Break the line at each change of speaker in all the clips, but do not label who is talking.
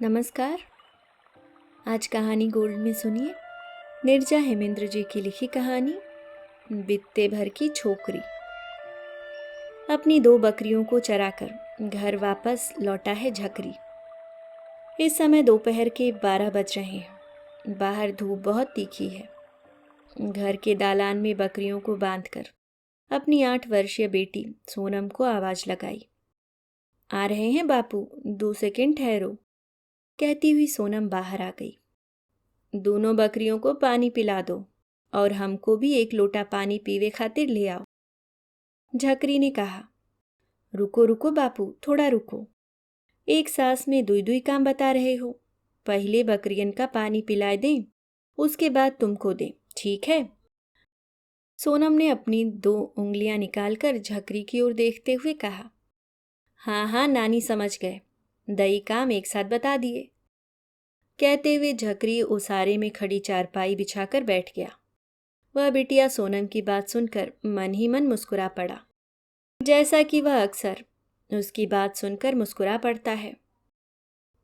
नमस्कार। आज कहानी गोल्ड में सुनिए निर्जा हेमेंद्र जी की लिखी कहानी बित्ते भर की छोकरी। अपनी 2 बकरियों को चराकर घर वापस लौटा है झकरी। इस समय दोपहर के 12 बज रहे हैं। बाहर धूप बहुत तीखी है। घर के दालान में बकरियों को बांधकर अपनी 8 वर्षीय बेटी सोनम को आवाज लगाई। आ रहे हैं बापू, 2 सेकंड ठहरो, कहती हुई सोनम बाहर आ गई। दोनों बकरियों को पानी पिला दो और हमको भी 1 लोटा पानी पीवे खातिर ले आओ। झकरी ने कहा। रुको रुको बापू, थोड़ा रुको। एक सांस में दुई दुई काम बता रहे हो। पहले बकरियन का पानी पिलाए दें, उसके बाद तुमको दें, ठीक है? सोनम ने अपनी 2 उंगलियां निकालकर झकरी की ओर देखते हुए कहा। हाँ हाँ नानी, समझ गए, दई काम एक साथ बता दिए। कहते हुए झकरी ओसारे में खड़ी चारपाई बिछाकर बैठ गया। वह बिटिया सोनम की बात सुनकर मन ही मन मुस्कुरा पड़ा, जैसा कि वह अक्सर उसकी बात सुनकर मुस्कुरा पड़ता है।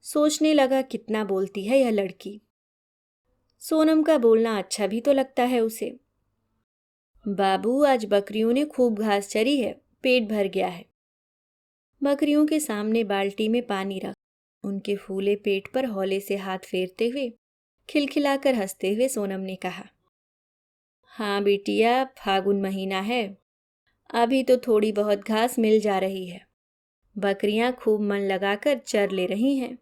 सोचने लगा, कितना बोलती है यह लड़की। सोनम का बोलना अच्छा भी तो लगता है उसे। बाबू, आज बकरियों ने खूब घास चरी है, पेट भर गया है। बकरियों के सामने बाल्टी में पानी रख उनके फूले पेट पर हौले से हाथ फेरते हुए खिलखिलाकर हंसते हुए सोनम ने कहा। हाँ बेटिया, फागुन महीना है, अभी तो थोड़ी बहुत घास मिल जा रही है। बकरियां खूब मन लगाकर चर ले रही हैं।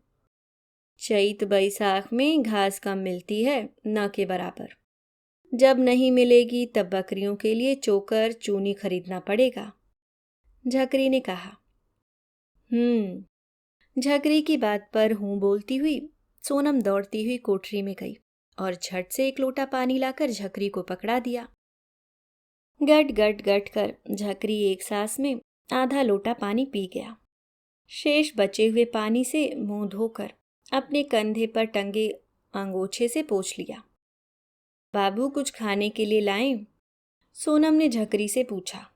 चैत बैसाख में घास कम मिलती है, न के बराबर। जब नहीं मिलेगी तब बकरियों के लिए चोकर चूनी खरीदना पड़ेगा, झकरी ने कहा। झकरी की बात पर हूँ बोलती हुई सोनम दौड़ती हुई कोठरी में गई और झट से 1 लोटा पानी लाकर झकरी को पकड़ा दिया। गट गट गट कर झकरी एक सांस में आधा लोटा पानी पी गया। शेष बचे हुए पानी से मुंह धोकर अपने कंधे पर टंगे अंगोछे से पोंछ लिया। बाबू, कुछ खाने के लिए लाएं? सोनम ने झकरी से पूछा।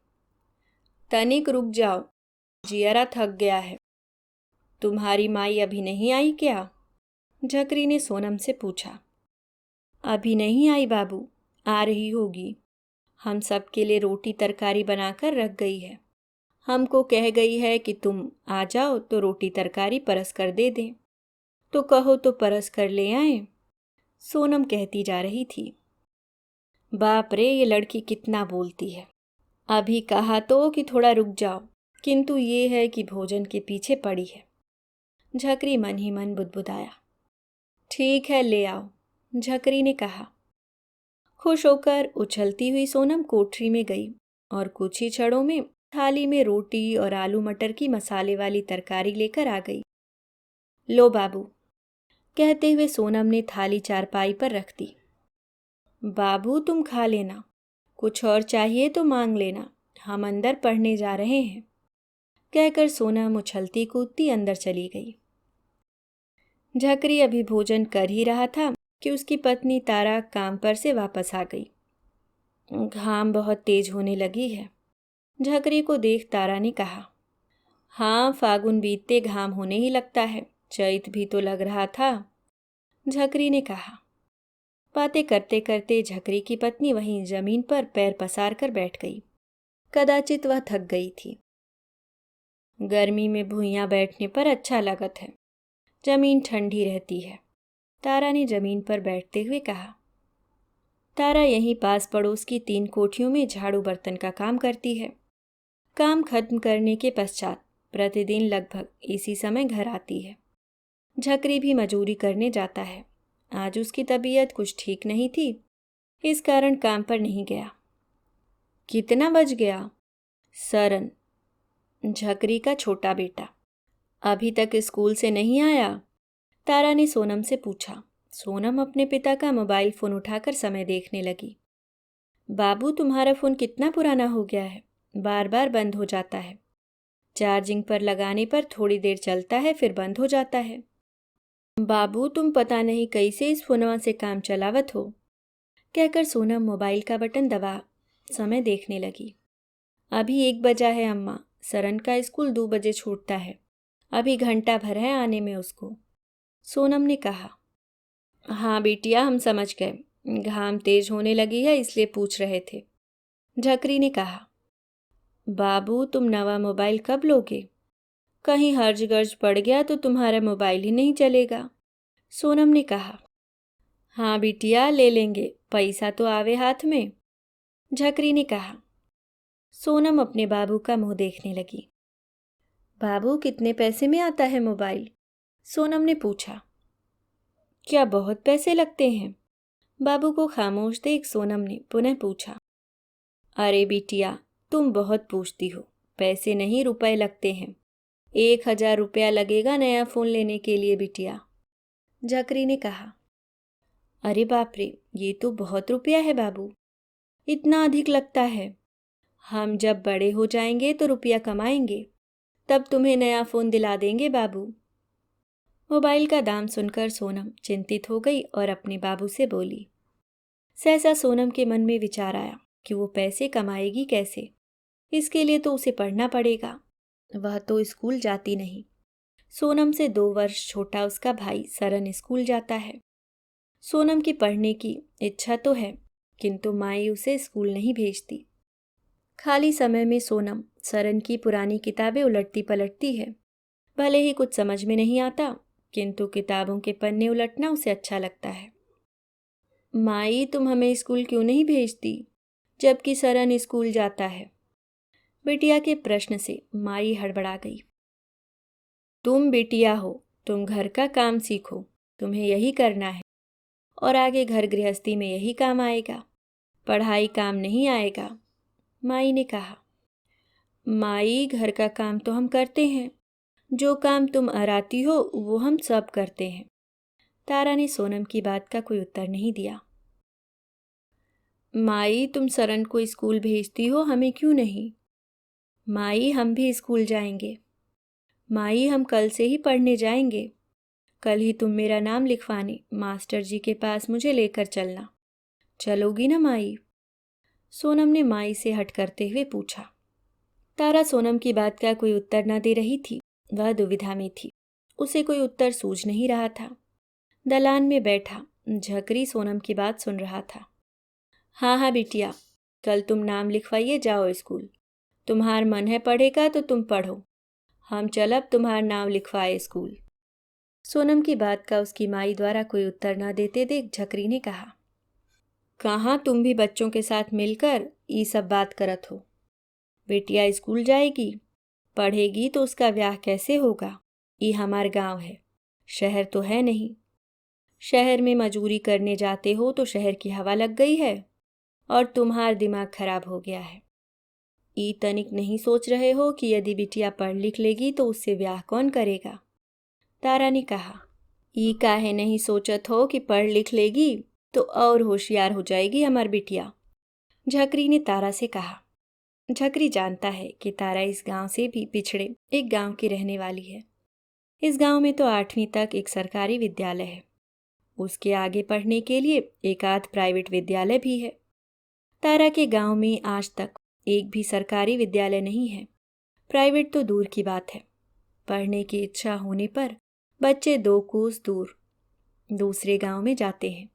तनिक रुक जाओ, जियरा थक गया है। तुम्हारी माई अभी नहीं आई क्या? झकरी ने सोनम से पूछा। अभी नहीं आई बाबू, आ रही होगी। हम सबके लिए रोटी तरकारी बनाकर रख गई है। हमको कह गई है कि तुम आ जाओ तो रोटी तरकारी परस कर दे दें। तो कहो तो परस कर ले आए, सोनम कहती जा रही थी। बाप रे, ये लड़की कितना बोलती है। अभी कहा तो कि थोड़ा रुक जाओ, किंतु ये है कि भोजन के पीछे पड़ी है। झकरी मन ही मन बुदबुदाया। ठीक है, ले आओ, झकरी ने कहा। खुश होकर उछलती हुई सोनम कोठरी में गई और कुछ ही क्षणों में थाली में रोटी और आलू मटर की मसाले वाली तरकारी लेकर आ गई। लो बाबू, कहते हुए सोनम ने थाली चारपाई पर रख दी। बाबू, तुम खा लेना, कुछ और चाहिए तो मांग लेना, हम अंदर पढ़ने जा रहे हैं, कहकर सोनम उछलती कूदती अंदर चली गई। झकरी अभी भोजन कर ही रहा था कि उसकी पत्नी तारा काम पर से वापस आ गई। घाम बहुत तेज होने लगी है, झकरी को देख तारा ने कहा। हाँ, फागुन बीतते घाम होने ही लगता है, चैत भी तो लग रहा था, झकरी ने कहा। बातें करते करते झकरी की पत्नी वहीं जमीन पर पैर पसार कर बैठ गई। कदाचित वह थक गई थी। गर्मी में भुइयां बैठने पर अच्छा लगत है, जमीन ठंडी रहती है, तारा ने जमीन पर बैठते हुए कहा। तारा यहीं पास पड़ोस की 3 कोठियों में झाड़ू बर्तन का काम करती है। काम खत्म करने के पश्चात प्रतिदिन लगभग इसी समय घर आती है। झकरी भी मजूरी करने जाता है। आज उसकी तबीयत कुछ ठीक नहीं थी, इस कारण काम पर नहीं गया। कितना बज गया? सरन, झकरी का छोटा बेटा, अभी तक स्कूल से नहीं आया? तारा ने सोनम से पूछा। सोनम अपने पिता का मोबाइल फोन उठाकर समय देखने लगी। बाबू, तुम्हारा फोन कितना पुराना हो गया है, बार बार बंद हो जाता है। चार्जिंग पर लगाने पर थोड़ी देर चलता है, फिर बंद हो जाता है। बाबू, तुम पता नहीं कैसे इस फोनवा से काम चलावत हो, कहकर सोनम मोबाइल का बटन दबा समय देखने लगी। अभी 1 बजा है अम्मा, सरन का स्कूल 2 बजे छूटता है, अभी घंटा भर है आने में उसको। सोनम ने कहा। हाँ बिटिया, हम समझ गए, घाम तेज होने लगी है इसलिए पूछ रहे थे। झकरी ने कहा। बाबू, तुम नवा मोबाइल कब लोगे? कहीं हर्ज गर्ज पड़ गया तो तुम्हारा मोबाइल ही नहीं चलेगा। सोनम ने कहा। हाँ बिटिया, ले लेंगे, पैसा तो आवे हाथ में। झकरी ने कहा। सोनम अपने बाबू का मुंह देखने लगी। बाबू, कितने पैसे में आता है मोबाइल? सोनम ने पूछा। क्या बहुत पैसे लगते हैं? बाबू को खामोश देख सोनम ने पुनः पूछा। अरे बिटिया, तुम बहुत पूछती हो, पैसे नहीं रुपए लगते हैं। 1,000 रुपया लगेगा नया फ़ोन लेने के लिए बिटिया। झकरी ने कहा। अरे बाप रे, ये तो बहुत रुपया है बाबू, इतना अधिक लगता है। हम जब बड़े हो जाएंगे तो रुपया कमाएंगे, तब तुम्हें नया फ़ोन दिला देंगे बाबू। मोबाइल का दाम सुनकर सोनम चिंतित हो गई और अपने बाबू से बोली। सहसा सोनम के मन में विचार आया कि वो पैसे कमाएगी कैसे। इसके लिए तो उसे पढ़ना पड़ेगा, वह तो स्कूल जाती नहीं। सोनम से 2 वर्ष छोटा उसका भाई सरन स्कूल जाता है। सोनम की पढ़ने की इच्छा तो है, किंतु माई उसे स्कूल नहीं भेजती। खाली समय में सोनम सरन की पुरानी किताबें उलटती पलटती है। भले ही कुछ समझ में नहीं आता, किंतु किताबों के पन्ने उलटना उसे अच्छा लगता है। माई, तुम हमें स्कूल क्यों नहीं भेजती, जबकि सरन स्कूल जाता है? बिटिया के प्रश्न से माई हड़बड़ा गई। तुम बिटिया हो, तुम घर का काम सीखो, तुम्हें यही करना है, और आगे घर गृहस्थी में यही काम आएगा, पढ़ाई काम नहीं आएगा। माई ने कहा। माई, घर का काम तो हम करते हैं, जो काम तुम आराती हो वो हम सब करते हैं। तारा ने सोनम की बात का कोई उत्तर नहीं दिया। माई, तुम सरन को स्कूल भेजती हो, हमें क्यों नहीं? माई, हम भी स्कूल जाएंगे। माई, हम कल से ही पढ़ने जाएंगे। कल ही तुम मेरा नाम लिखवाने मास्टर जी के पास मुझे लेकर चलना। चलोगी ना माई? सोनम ने माई से हट करते हुए पूछा। तारा सोनम की बात का कोई उत्तर न दे रही थी। वह दुविधा में थी, उसे कोई उत्तर सूझ नहीं रहा था। दलान में बैठा झकरी सोनम की बात सुन रहा था। हाँ हाँ बिटिया, कल तुम नाम लिखवाइए जाओ स्कूल। तुम्हार मन है पढ़ेगा तो तुम पढ़ो, हम चलब तुम्हार नाम लिखवाए स्कूल। सोनम की बात का उसकी माई द्वारा कोई उत्तर न देते देख झकरी ने कहा। कहाँ तुम भी बच्चों के साथ मिलकर ये सब बात करत हो? बेटिया स्कूल जाएगी, पढ़ेगी तो उसका ब्याह कैसे होगा? ये हमार गांव है, शहर तो है नहीं। शहर में मजूरी करने जाते हो तो शहर की हवा लग गई है और तुम्हार दिमाग खराब हो गया है। ई तनिक नहीं सोच रहे हो कि यदि बिटिया पढ़ लिख लेगी तो उससे ब्याह कौन करेगा? तारा ने कहा। ई काहे नहीं सोचत हो कि पढ़ लिख लेगी तो और होशियार हो जाएगी हमार बिटिया? झकरी ने तारा से कहा। झकरी जानता है कि तारा इस गांव से भी पिछड़े एक गांव की रहने वाली है। इस गांव में तो 8वीं तक एक सरकारी विद्यालय है, उसके आगे पढ़ने के लिए एक आध प्राइवेट विद्यालय भी है। तारा के गांव में आज तक एक भी सरकारी विद्यालय नहीं है, प्राइवेट तो दूर की बात है। पढ़ने की इच्छा होने पर बच्चे 2 कोस दूर दूसरे गांव में जाते हैं।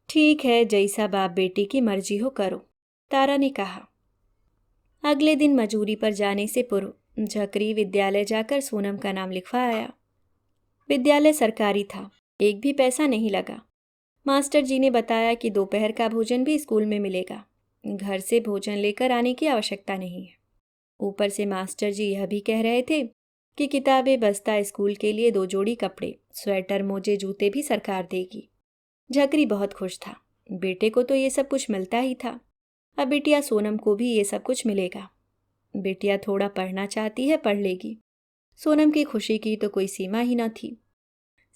ठीक है, जैसा बाप बेटी की मर्जी हो करो, तारा ने कहा। अगले दिन मजूरी पर जाने से पूर्व झकरी विद्यालय जाकर सोनम का नाम लिखवा आया। विद्यालय सरकारी था, एक भी पैसा नहीं लगा। मास्टर जी ने बताया कि दोपहर का भोजन भी स्कूल में मिलेगा, घर से भोजन लेकर आने की आवश्यकता नहीं है। ऊपर से मास्टर जी यह भी कह रहे थे कि किताबें, बस्ता, स्कूल के लिए 2 जोड़ी कपड़े, स्वेटर, मोजे, जूते भी सरकार देगी। झकरी बहुत खुश था, बेटे को तो ये सब कुछ मिलता ही था, अब बिटिया सोनम को भी ये सब कुछ मिलेगा। बिटिया थोड़ा पढ़ना चाहती है, पढ़ लेगी। सोनम की खुशी की तो कोई सीमा ही न थी।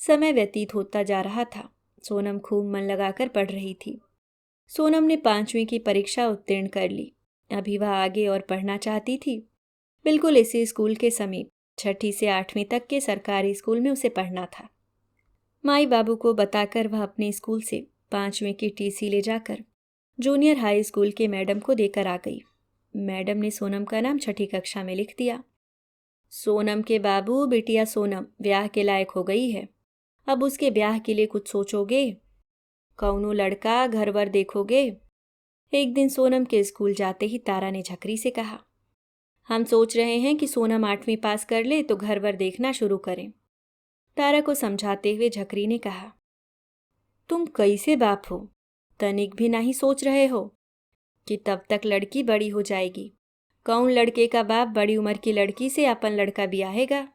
समय व्यतीत होता जा रहा था, सोनम खूब मन लगाकर पढ़ रही थी। सोनम ने 5वीं की परीक्षा उत्तीर्ण कर ली, अभी वह आगे और पढ़ना चाहती थी। बिल्कुल इसी स्कूल के समीप 6ठी से 8वीं तक के सरकारी स्कूल में उसे पढ़ना था। माई बाबू को बताकर वह अपने स्कूल से 5वीं की टीसी ले जाकर जूनियर हाई स्कूल के मैडम को देकर आ गई। मैडम ने सोनम का नाम 6ठी कक्षा में लिख दिया। सोनम के बाबू, बिटिया सोनम ब्याह के लायक हो गई है अब उसके ब्याह के लिए कुछ सोचोगे? कौनो लड़का घर वर देखोगे? एक दिन सोनम के स्कूल जाते ही तारा ने झकरी से कहा, हम सोच रहे हैं कि सोनम 8वीं पास कर ले तो घर वर देखना शुरू करें। तारा को समझाते हुए झकरी ने कहा, तुम कैसे बाप हो, तनिक भी नहीं सोच रहे हो कि तब तक लड़की बड़ी हो जाएगी। कौन लड़के का बाप बड़ी उम्र की लड़की से अपन लड़का ब्याहेगा?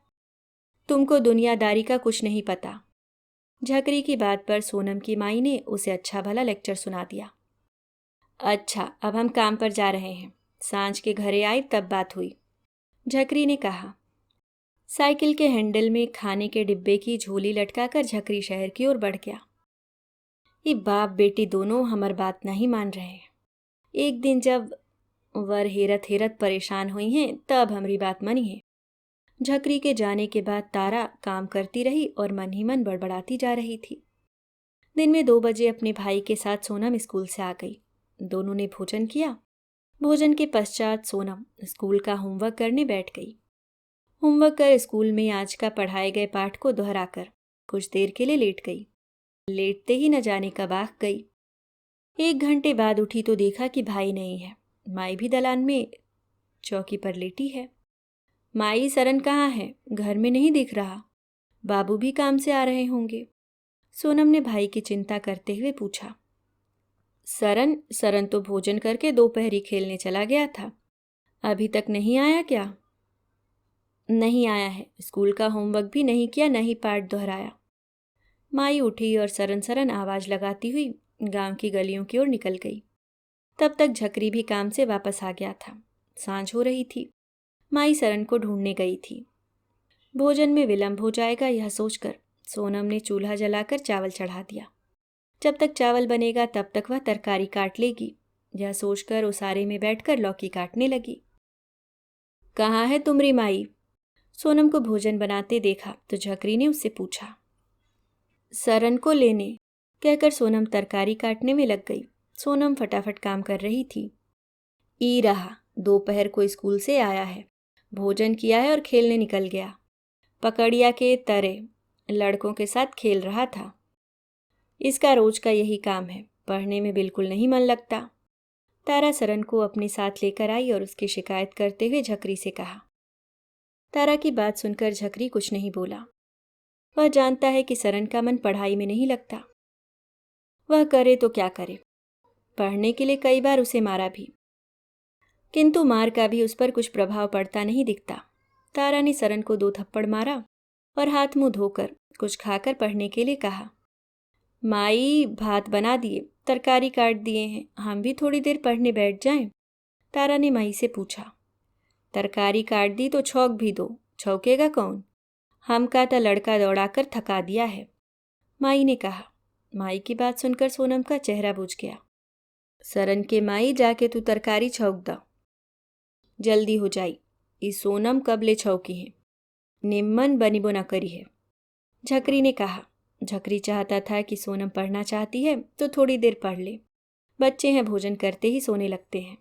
तुमको दुनियादारी का कुछ नहीं पता। झकरी की बात पर सोनम की माई ने उसे अच्छा भला लेक्चर सुना दिया। अच्छा, अब हम काम पर जा रहे हैं, सांझ के घरे आई तब बात हुई, झकरी ने कहा। साइकिल के हैंडल में खाने के डिब्बे की झोली लटकाकर झकरी शहर की ओर बढ़ गया। ये बाप बेटी दोनों हमार बात नहीं मान रहे हैं। एक दिन जब वर हेरत हेरत परेशान हुई हैं तब हमारी बात मानी है। झकरी के जाने के बाद तारा काम करती रही और मन ही मन बड़बड़ाती जा रही थी। दिन में 2 बजे अपने भाई के साथ सोनम स्कूल से आ गई। दोनों ने भोजन किया। भोजन के पश्चात सोनम स्कूल का होमवर्क करने बैठ गई। होमवर्क कर स्कूल में आज का पढ़ाए गए पाठ को दोहराकर कुछ देर के लिए लेट गई। लेटते ही न जाने कब आँख गई। 1 घंटे बाद उठी तो देखा कि भाई नहीं है। माई भी दलान में चौकी पर लेटी है। माई, सरन कहाँ है? घर में नहीं दिख रहा। बाबू भी काम से आ रहे होंगे। सोनम ने भाई की चिंता करते हुए पूछा। सरन तो भोजन करके दोपहरी खेलने चला गया था, अभी तक नहीं आया क्या? नहीं आया है, स्कूल का होमवर्क भी नहीं किया, नहीं पाठ दोहराया। माई उठी और सरन सरन आवाज लगाती हुई गांव की गलियों की ओर निकल गई। तब तक झकरी भी काम से वापस आ गया था। सांझ हो रही थी। माई सरन को ढूंढने गई थी। भोजन में विलंब हो जाएगा यह सोचकर सोनम ने चूल्हा जलाकर चावल चढ़ा दिया। जब तक चावल बनेगा तब तक वह तरकारी काट लेगी, यह सोचकर उसारे में बैठकर लौकी काटने लगी। कहाँ है तुम्हारी माई? सोनम को भोजन बनाते देखा तो झकरी ने उससे पूछा। सरन को लेने, कहकर सोनम तरकारी काटने में लग गई। सोनम फटाफट काम कर रही थी। ई रहा, दोपहर को स्कूल से आया है, भोजन किया है और खेलने निकल गया। पकड़िया के तरे लड़कों के साथ खेल रहा था। इसका रोज का यही काम है, पढ़ने में बिल्कुल नहीं मन लगता। तारा सरन को अपने साथ लेकर आई और उसकी शिकायत करते हुए झकरी से कहा। तारा की बात सुनकर झकरी कुछ नहीं बोला। वह जानता है कि सरन का मन पढ़ाई में नहीं लगता। वह करे तो क्या करे, पढ़ने के लिए कई बार उसे मारा भी, किंतु मार का भी उस पर कुछ प्रभाव पड़ता नहीं दिखता। तारा ने सरन को 2 थप्पड़ मारा और हाथ मुंह धोकर कुछ खाकर पढ़ने के लिए कहा। माई, भात बना दिए, तरकारी काट दिए हैं, हम भी थोड़ी देर पढ़ने बैठ जाएं? तारा ने माई से पूछा। तरकारी काट दी तो छौंक भी दो, छौकेगा कौन? हम का तो लड़का दौड़ाकर थका दिया है, माई ने कहा। माई की बात सुनकर सोनम का चेहरा बुझ गया। सरन के माई, जाके तू तरकारी छौंक दा, जल्दी हो जाई। इस सोनम कब ले छौकी है, निम्मन बनिबो न करी है, झकरी ने कहा। झकरी चाहता था कि सोनम पढ़ना चाहती है तो थोड़ी देर पढ़ ले, बच्चे हैं भोजन करते ही सोने लगते हैं।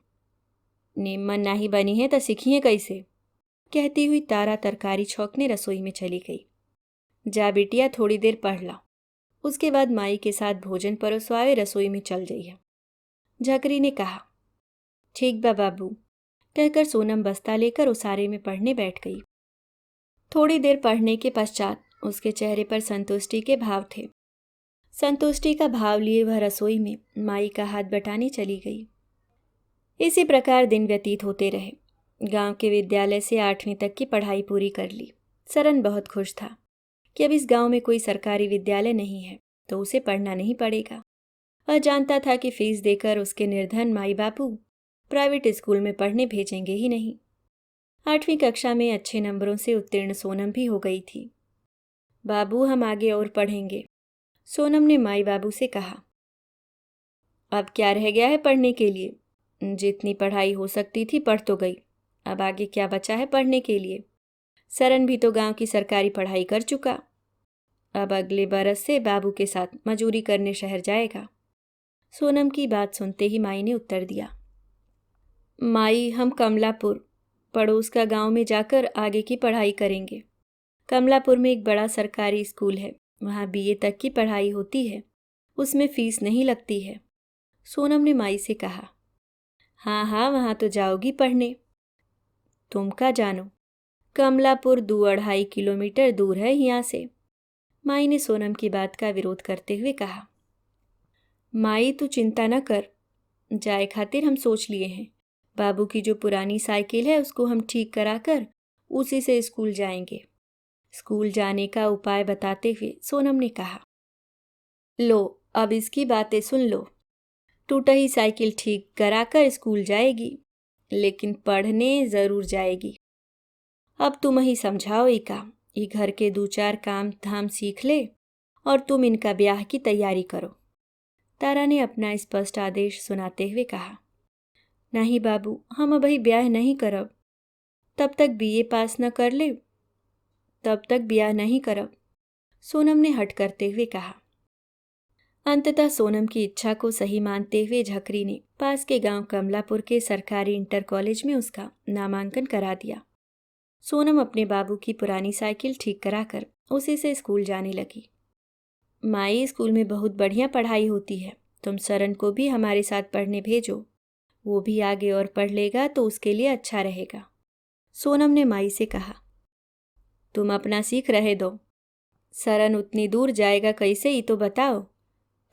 निम्मन नाही बनी है तो सीखिए कैसे, कहती हुई तारा तरकारी छौंकने रसोई में चली गई। जा बिटिया, थोड़ी देर पढ़ ला, उसके बाद माई के साथ भोजन परोसवाए रसोई में चल जाई है, झकरी ने कहा। ठीक बा बाबू, कहकर सोनम बस्ता लेकर उसारे में पढ़ने बैठ गई। थोड़ी देर पढ़ने के पश्चात उसके चेहरे पर संतुष्टि के भाव थे। संतुष्टि का भाव लिए वह रसोई में माई का हाथ बटाने चली गई। इसी प्रकार दिन व्यतीत होते रहे। गांव के विद्यालय से 8वीं तक की पढ़ाई पूरी कर ली। सरन बहुत खुश था कि अब इस गांव में कोई सरकारी विद्यालय नहीं है तो उसे पढ़ना नहीं पड़ेगा। वह जानता था कि फीस देकर उसके निर्धन माई बापू प्राइवेट स्कूल में पढ़ने भेजेंगे ही नहीं। 8वीं कक्षा में अच्छे नंबरों से उत्तीर्ण सोनम भी हो गई थी। बाबू, हम आगे और पढ़ेंगे, सोनम ने माई बाबू से कहा। अब क्या रह गया है पढ़ने के लिए? जितनी पढ़ाई हो सकती थी पढ़ तो गई, अब आगे क्या बचा है पढ़ने के लिए? सरन भी तो गांव की सरकारी पढ़ाई कर चुका, अब अगले बरस से बाबू के साथ मजूरी करने शहर जाएगा। सोनम की बात सुनते ही माई ने उत्तर दिया। माई, हम कमलापुर पड़ोस का गांव में जाकर आगे की पढ़ाई करेंगे। कमलापुर में एक बड़ा सरकारी स्कूल है, वहाँ बीए तक की पढ़ाई होती है, उसमें फीस नहीं लगती है। सोनम ने माई से कहा। हाँ हाँ, वहाँ तो जाओगी पढ़ने। तुम का जानो, कमलापुर 2-2.5 किलोमीटर दूर है यहाँ से। माई ने सोनम की बात का विरोध करते हुए कहा। माई तू चिंता न कर, जाए खातिर हम सोच लिए हैं। बाबू की जो पुरानी साइकिल है उसको हम ठीक कराकर उसी से स्कूल जाएंगे। स्कूल जाने का उपाय बताते हुए सोनम ने कहा। लो अब इसकी बातें सुन लो। टूटी साइकिल ठीक कराकर स्कूल जाएगी, लेकिन पढ़ने जरूर जाएगी। अब तुम ही समझाओ इका, ये घर के 2-4 काम धाम सीख ले और तुम इनका ब्याह की तैयारी करो। तारा ने अपना स्पष्ट आदेश सुनाते हुए कहा। नहीं बाबू, हम अभी ब्याह नहीं करब। तब तक बीए पास न कर ले तब तक ब्याह नहीं करब, सोनम ने हट करते हुए कहा। अंततः सोनम की इच्छा को सही मानते हुए झकरी ने पास के गांव कमलापुर के सरकारी इंटर कॉलेज में उसका नामांकन करा दिया। सोनम अपने बाबू की पुरानी साइकिल ठीक कराकर उसी से स्कूल जाने लगी। माई, स्कूल में बहुत बढ़िया पढ़ाई होती है, तुम सरन को भी हमारे साथ पढ़ने भेजो, वो भी आगे और पढ़ लेगा तो उसके लिए अच्छा रहेगा। सोनम ने माई से कहा। तुम अपना सीख रहे दो, सरन उतनी दूर जाएगा कैसे ही तो बताओ।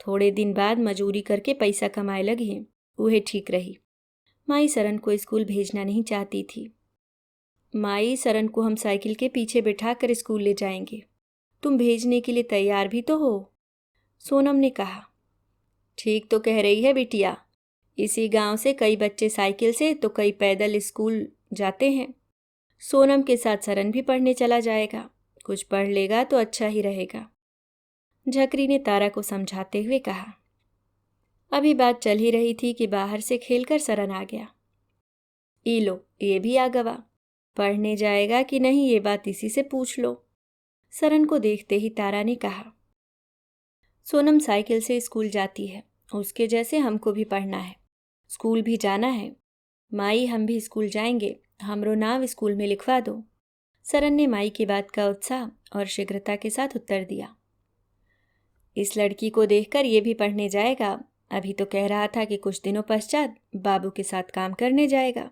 थोड़े दिन बाद मजूरी करके पैसा कमाए लगी, वह ठीक रही। माई सरन को स्कूल भेजना नहीं चाहती थी। माई, सरन को हम साइकिल के पीछे बिठाकर स्कूल ले जाएंगे, तुम भेजने के लिए तैयार भी तो हो, सोनम ने कहा। ठीक तो कह रही है बिटिया, इसी गांव से कई बच्चे साइकिल से तो कई पैदल स्कूल जाते हैं। सोनम के साथ सरन भी पढ़ने चला जाएगा, कुछ पढ़ लेगा तो अच्छा ही रहेगा, झकरी ने तारा को समझाते हुए कहा। अभी बात चल ही रही थी कि बाहर से खेलकर सरन आ गया। ई लो, ये भी आ गवा, पढ़ने जाएगा कि नहीं ये बात इसी से पूछ लो, सरन को देखते ही तारा ने कहा। सोनम साइकिल से स्कूल जाती है, उसके जैसे हमको भी पढ़ना है, स्कूल भी जाना है। माई, हम भी स्कूल जाएंगे, हमरो नाम स्कूल में लिखवा दो, सरन ने माई की बात का उत्साह और शीघ्रता के साथ उत्तर दिया। इस लड़की को देखकर ये भी पढ़ने जाएगा, अभी तो कह रहा था कि कुछ दिनों पश्चात बाबू के साथ काम करने जाएगा।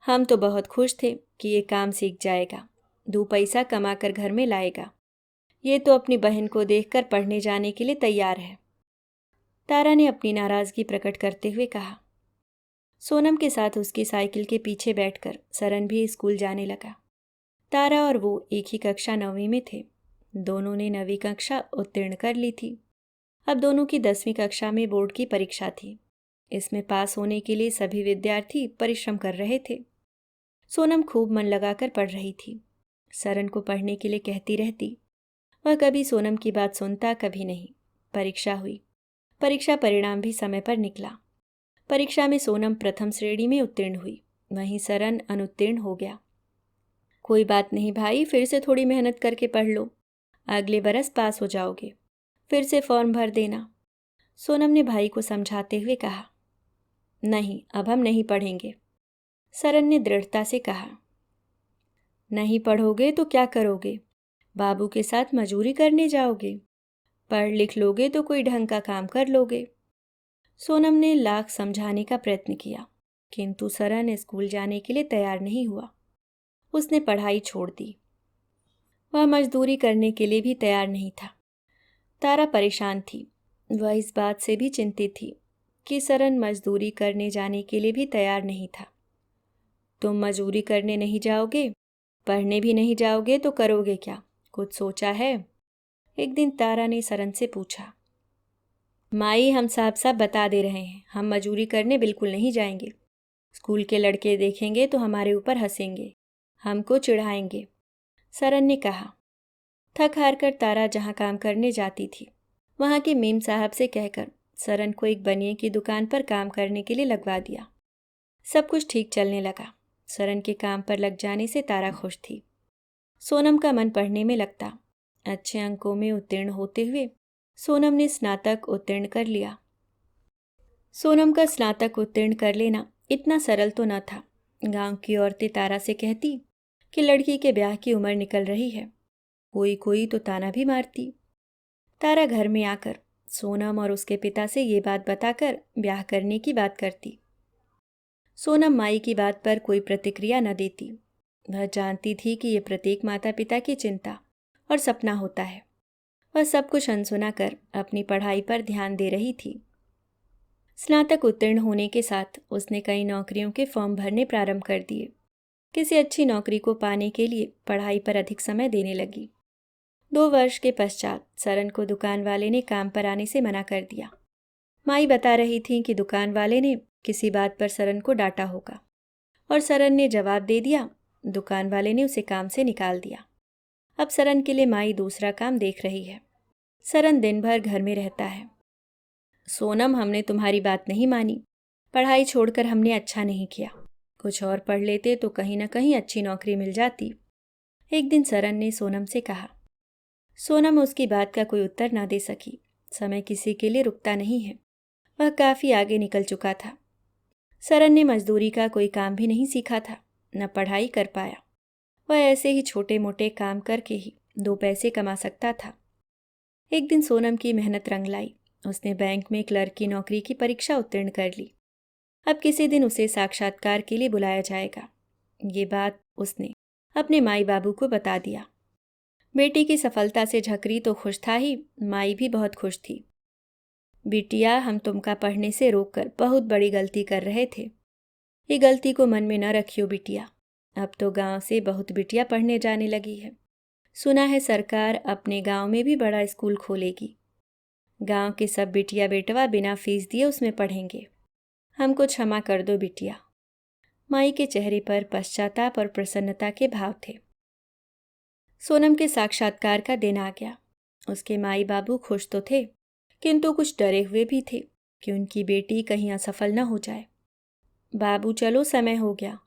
हम तो बहुत खुश थे कि ये काम सीख जाएगा, 2 पैसा कमाकर घर में लाएगा। ये तो अपनी बहन को देखकर पढ़ने जाने के लिए तैयार है, तारा ने अपनी नाराजगी प्रकट करते हुए कहा। सोनम के साथ उसकी साइकिल के पीछे बैठकर सरन भी स्कूल जाने लगा। तारा और वो एक ही कक्षा 9वीं में थे। दोनों ने 9वीं कक्षा उत्तीर्ण कर ली थी। अब दोनों की 10वीं कक्षा में बोर्ड की परीक्षा थी। इसमें पास होने के लिए सभी विद्यार्थी परिश्रम कर रहे थे। सोनम खूब मन लगाकर पढ़ रही थी, सरन को पढ़ने के लिए कहती रहती। वह कभी सोनम की बात सुनता, कभी नहीं। परीक्षा हुई। परीक्षा परिणाम भी समय पर निकला। परीक्षा में सोनम प्रथम श्रेणी में उत्तीर्ण हुई, वहीं सरन अनुत्तीर्ण हो गया। कोई बात नहीं भाई, फिर से थोड़ी मेहनत करके पढ़ लो, अगले बरस पास हो जाओगे, फिर से फॉर्म भर देना, सोनम ने भाई को समझाते हुए कहा। नहीं, अब हम नहीं पढ़ेंगे, सरन ने दृढ़ता से कहा। नहीं पढ़ोगे तो क्या करोगे? बाबू के साथ मजूरी करने जाओगे? पढ़ लिख लोगे तो कोई ढंग का काम कर लोगे। सोनम ने लाख समझाने का प्रयत्न किया, किंतु सरन स्कूल जाने के लिए तैयार नहीं हुआ। उसने पढ़ाई छोड़ दी। वह मजदूरी करने के लिए भी तैयार नहीं था। तारा परेशान थी। वह इस बात से भी चिंतित थी कि सरन मजदूरी करने जाने के लिए भी तैयार नहीं था। तुम मजदूरी करने नहीं जाओगे, पढ़ने भी नहीं जाओगे तो करोगे क्या? कुछ सोचा है? एक दिन तारा ने सरन से पूछा। माई, हम साफ साफ बता दे रहे हैं, हम मजदूरी करने बिल्कुल नहीं जाएंगे। स्कूल के लड़के देखेंगे तो हमारे ऊपर हंसेंगे, हमको चिढ़ाएंगे, सरन ने कहा। थक हार कर तारा जहाँ काम करने जाती थी, वहाँ के मीम साहब से कहकर सरन को एक बनिए की दुकान पर काम करने के लिए लगवा दिया। सब कुछ ठीक चलने लगा। सरन के काम पर लग जाने से तारा खुश थी। सोनम का मन पढ़ने में लगता। अच्छे अंकों में उत्तीर्ण होते हुए सोनम ने स्नातक उत्तीर्ण कर लिया। सोनम का स्नातक उत्तीर्ण कर लेना इतना सरल तो न था। गांव की औरतें तारा से कहती कि लड़की के ब्याह की उम्र निकल रही है। कोई कोई तो ताना भी मारती। तारा घर में आकर सोनम और उसके पिता से ये बात बताकर ब्याह करने की बात करती। सोनम माई की बात पर कोई प्रतिक्रिया न देती। वह जानती थी कि ये प्रत्येक माता पिता की चिंता और सपना होता है। वह सब कुछ अनसुना कर अपनी पढ़ाई पर ध्यान दे रही थी। स्नातक उत्तीर्ण होने के साथ उसने कई नौकरियों के फॉर्म भरने प्रारंभ कर दिए। किसी अच्छी नौकरी को पाने के लिए पढ़ाई पर अधिक समय देने लगी। 2 वर्ष के पश्चात सरन को दुकान वाले ने काम पर आने से मना कर दिया। माई बता रही थी कि दुकान वाले ने किसी बात पर सरन को डांटा होगा और सरन ने जवाब दे दिया। दुकान वाले ने उसे काम से निकाल दिया। अब सरन के लिए माई दूसरा काम देख रही है। सरन दिन भर घर में रहता है। सोनम, हमने तुम्हारी बात नहीं मानी। पढ़ाई छोड़कर हमने अच्छा नहीं किया। कुछ और पढ़ लेते तो कहीं न कहीं अच्छी नौकरी मिल जाती। एक दिन सरन ने सोनम से कहा। सोनम उसकी बात का कोई उत्तर ना दे सकी। समय किसी के लिए रुकता नहीं है। वह काफ़ी आगे निकल चुका था। सरन ने मजदूरी का कोई काम भी नहीं सीखा था, न पढ़ाई कर पाया। वह ऐसे ही छोटे मोटे काम करके ही 2 पैसे कमा सकता था। एक दिन सोनम की मेहनत रंग लाई। उसने बैंक में क्लर्क की नौकरी की परीक्षा उत्तीर्ण कर ली। अब किसी दिन उसे साक्षात्कार के लिए बुलाया जाएगा। ये बात उसने अपने माई बाबू को बता दिया। बेटी की सफलता से झकरी तो खुश था ही, माई भी बहुत खुश थी। बिटिया, हम तुमका पढ़ने से रोककर बहुत बड़ी गलती कर रहे थे। ये गलती को मन में न रखियो बिटिया। अब तो गांव से बहुत बिटिया पढ़ने जाने लगी है। सुना है सरकार अपने गांव में भी बड़ा स्कूल खोलेगी। गांव के सब बिटिया बेटवा बिना फीस दिए उसमें पढ़ेंगे। हमको क्षमा कर दो बिटिया। माई के चेहरे पर पश्चाताप और प्रसन्नता के भाव थे। सोनम के साक्षात्कार का दिन आ गया। उसके माई बाबू खुश तो थे, किंतु कुछ डरे हुए भी थे कि उनकी बेटी कहीं असफल न हो जाए। बाबू, चलो, समय हो गया।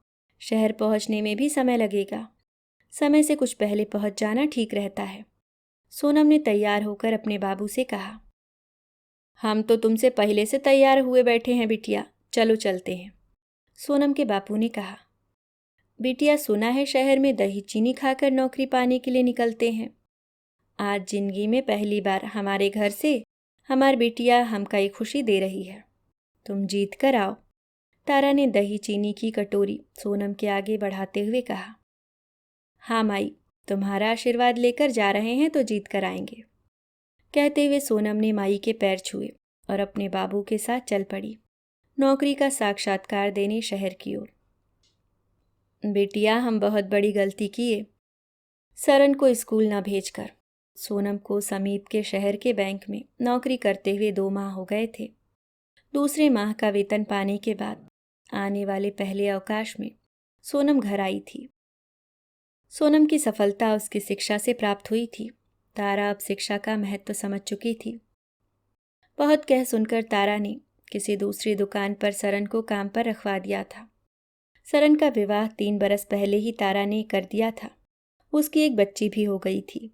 शहर पहुंचने में भी समय लगेगा। समय से कुछ पहले पहुंच जाना ठीक रहता है। सोनम ने तैयार होकर अपने बाबू से कहा। हम तो तुमसे पहले से तैयार हुए बैठे हैं बिटिया, चलो चलते हैं। सोनम के बापू ने कहा। बिटिया, सुना है शहर में दही चीनी खाकर नौकरी पाने के लिए निकलते हैं। आज जिंदगी में पहली बार हमारे घर से हमारी बिटिया हमका ये खुशी दे रही है। तुम जीत कर आओ। तारा ने दही चीनी की कटोरी सोनम के आगे बढ़ाते हुए कहा। हाँ माई, तुम्हारा आशीर्वाद लेकर जा रहे हैं तो जीत कर आएंगे। कहते हुए सोनम ने माई के पैर छुए और अपने बाबू के साथ चल पड़ी नौकरी का साक्षात्कार देने शहर की ओर। बेटिया, हम बहुत बड़ी गलती किए। सरन को स्कूल न भेजकर सोनम को समीप के शहर के बैंक में नौकरी करते हुए 2 माह हो गए थे। दूसरे माह का वेतन पाने के बाद आने वाले पहले अवकाश में सोनम घर आई थी। सोनम की सफलता उसकी शिक्षा से प्राप्त हुई थी। तारा अब शिक्षा का महत्व समझ चुकी थी। बहुत कह सुनकर तारा ने किसी दूसरी दुकान पर सरन को काम पर रखवा दिया था। सरन का विवाह 3 बरस पहले ही तारा ने कर दिया था। उसकी एक बच्ची भी हो गई थी।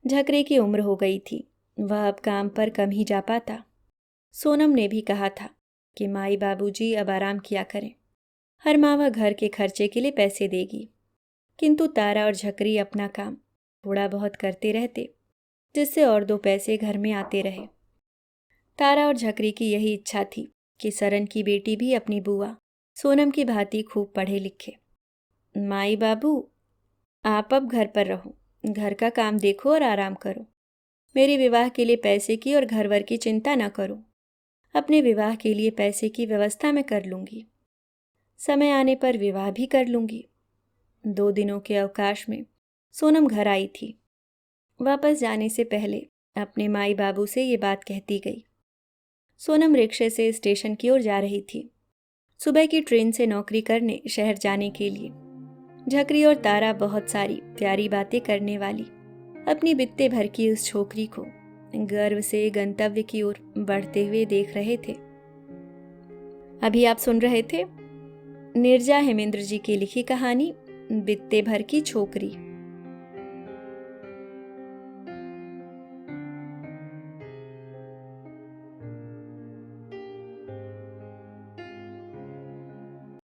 झकरे की उम्र हो गई थी। वह अब काम पर कम ही जा पाता। सोनम ने भी कहा था कि माई बाबूजी अब आराम किया करें। हर माह वह घर के खर्चे के लिए पैसे देगी। किंतु तारा और झकरी अपना काम थोड़ा बहुत करते रहते, जिससे और 2 पैसे घर में आते रहे। तारा और झकरी की यही इच्छा थी कि सरन की बेटी भी अपनी बुआ सोनम की भांति खूब पढ़े लिखे। माई बाबू, आप अब घर पर रहो, घर का काम देखो और आराम करो। मेरे विवाह के लिए पैसे की और घर-वर की चिंता न करो। अपने विवाह के लिए पैसे की व्यवस्था मैं कर लूँगी। समय आने पर विवाह भी कर लूँगी। 2 दिनों के अवकाश में सोनम घर आई थी। वापस जाने से पहले अपने माई बाबू से ये बात कहती गई। सोनम रिक्शे से स्टेशन की ओर जा रही थी, सुबह की ट्रेन से नौकरी करने शहर जाने के लिए। झकरी और तारा बहुत सारी प्यारी बातें करने वाली अपनी बित्ते भर की उस छोकरी को गर्व से गंतव्य की ओर बढ़ते हुए देख रहे थे। अभी आप सुन रहे थे नीरजा हेमेंद्र जी की लिखी कहानी बित्ते भर की छोकरी।